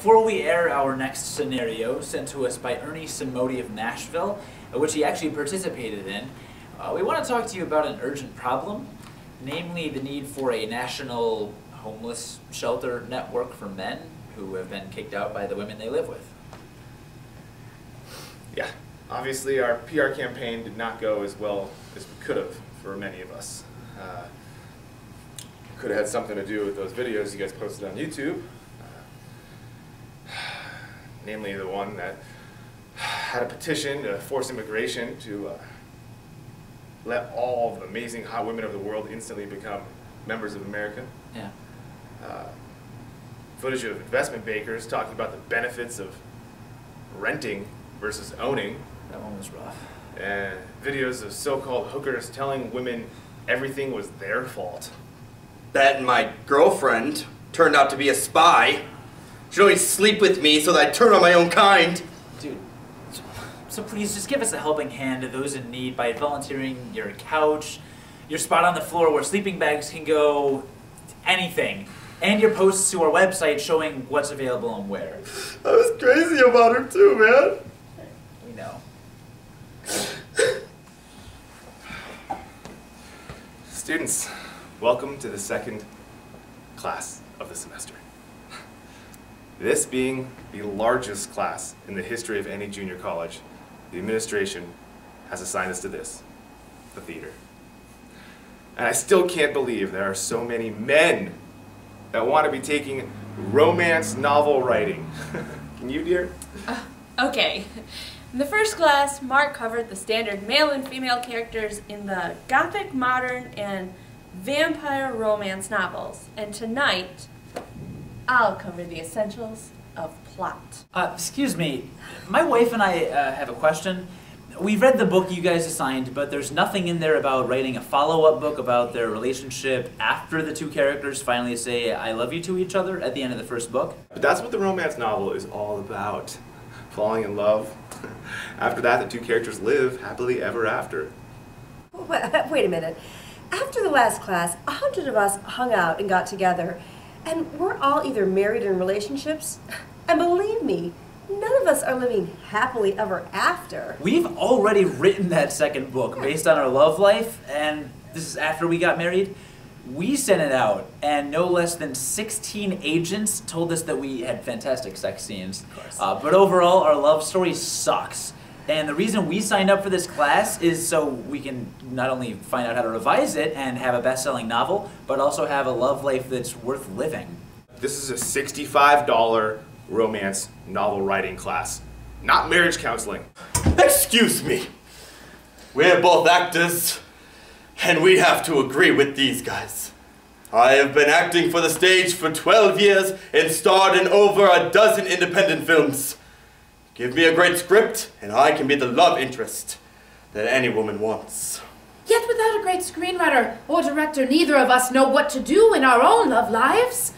before we air our next scenario, sent to us by Ernie Simodi of Nashville, which he actually participated in, we want to talk to you about an urgent problem, namely the need for a national homeless shelter network for men who have been kicked out by the women they live with. Yeah, obviously our PR campaign did not go as well as we could have for many of us. Could have had something to do with those videos you guys posted on YouTube. Namely the one that had a petition to force immigration to let all of the amazing hot women of the world instantly become members of America. Yeah. Footage of investment bankers talking about the benefits of renting versus owning. That one was rough. And videos of so-called hookers telling women everything was their fault. That my girlfriend turned out to be a spy. She'd only sleep with me so that I'd turn on my own kind. Dude, so please just give us a helping hand to those in need by volunteering your couch, your spot on the floor where sleeping bags can go, anything. And your posts to our website showing what's available and where. I was crazy about her too, man. We know. Students, welcome to the second class of the semester. This being the largest class in the history of any junior college, the administration has assigned us to this, the theater. And I still can't believe there are so many men that want to be taking romance novel writing. Can you, dear? Okay. In the first class, Mark covered the standard male and female characters in the Gothic, modern, and vampire romance novels. And tonight, I'll cover the essentials of plot. Excuse me, my wife and I have a question. We've read the book you guys assigned, but there's nothing in there about writing a follow-up book about their relationship after the two characters finally say I love you to each other at the end of the first book. But that's what the romance novel is all about. Falling in love. After that, the two characters live happily ever after. Wait a minute. After the last class, 100 of us hung out and got together, and we're all either married in relationships, and believe me, none of us are living happily ever after. We've already written that second book based on our love life, and this is after we got married. We sent it out, and no less than 16 agents told us that we had fantastic sex scenes. Of course. But overall, our love story sucks. And the reason we signed up for this class is so we can not only find out how to revise it and have a best-selling novel, but also have a love life that's worth living. This is a $65 romance novel writing class, not marriage counseling. Excuse me. We're both actors, and we have to agree with these guys. I have been acting for the stage for 12 years and starred in over a dozen independent films. Give me a great script, and I can be the love interest that any woman wants. Yet without a great screenwriter or director, neither of us know what to do in our own love lives.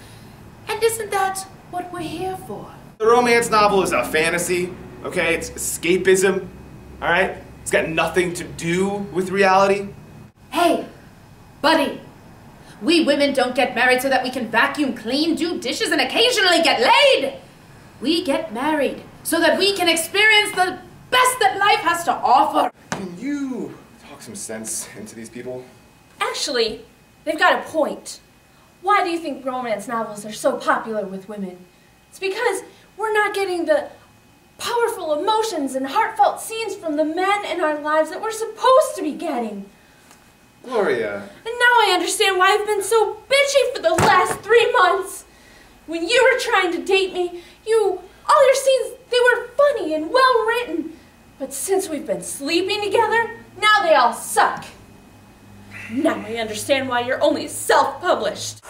And isn't that what we're here for? The romance novel is a fantasy, okay? It's escapism, all right? It's got nothing to do with reality. Hey, buddy, we women don't get married so that we can vacuum clean, do dishes, and occasionally get laid. We get married so that we can experience the best that life has to offer. Can you talk some sense into these people? Actually, they've got a point. Why do you think romance novels are so popular with women? It's because we're not getting the powerful emotions and heartfelt scenes from the men in our lives that we're supposed to be getting. Gloria. And now I understand why I've been so bitchy for the last 3 months. When you were trying to date me, all your scenes, they were funny and well written. But since we've been sleeping together, now they all suck. Now I understand why you're only self-published.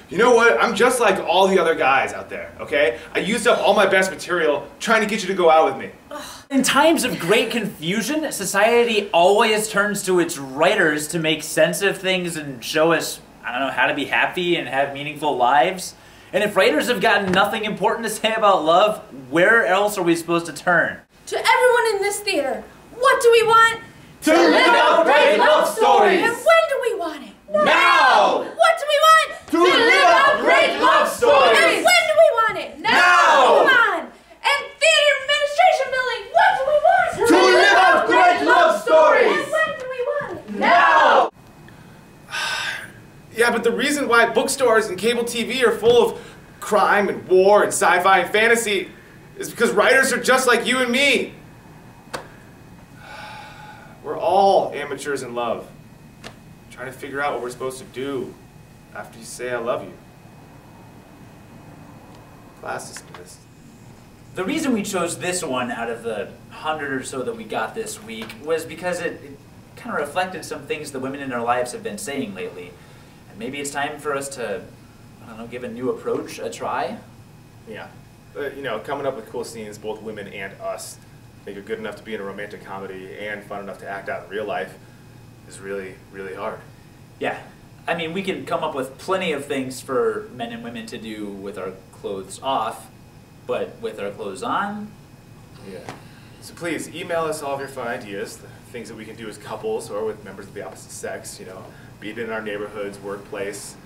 You know what? I'm just like all the other guys out there, okay? I used up all my best material trying to get you to go out with me. In times of great confusion, society always turns to its writers to make sense of things and show us, I don't know, how to be happy and have meaningful lives. And if writers have got nothing important to say about love, where else are we supposed to turn? To everyone in this theater, what do we want? To live out great love stories! And when do we want it? Now! What do we want? To live out great love stories! And when do we want it? Now! Yeah, but the reason why bookstores and cable TV are full of crime and war and sci-fi and fantasy is because writers are just like you and me. We're all amateurs in love, trying to figure out what we're supposed to do after you say I love you. Class dismissed. The reason we chose this one out of the 100 or so that we got this week was because it kind of reflected some things the women in our lives have been saying lately. And maybe it's time for us to, I don't know, give a new approach a try. Yeah. You know, coming up with cool scenes, both women and us, make it good enough to be in a romantic comedy and fun enough to act out in real life is really, really hard. Yeah. I mean, we can come up with plenty of things for men and women to do with our clothes off, but with our clothes on? Yeah. So please, email us all of your fun ideas, the things that we can do as couples or with members of the opposite sex, you know, be it in our neighborhoods, workplace,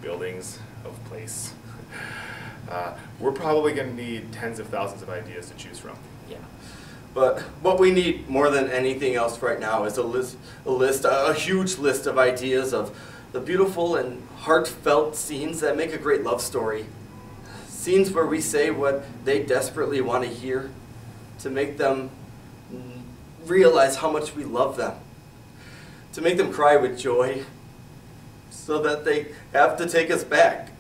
buildings of place. We're probably going to need tens of thousands of ideas to choose from. Yeah. But what we need more than anything else right now is a huge list of ideas of the beautiful and heartfelt scenes that make a great love story. Scenes where we say what they desperately want to hear to make them realize how much we love them. To make them cry with joy so that they have to take us back,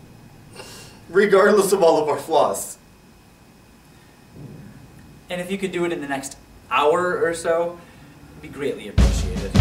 regardless of all of our flaws. And if you could do it in the next hour or so, it'd be greatly appreciated.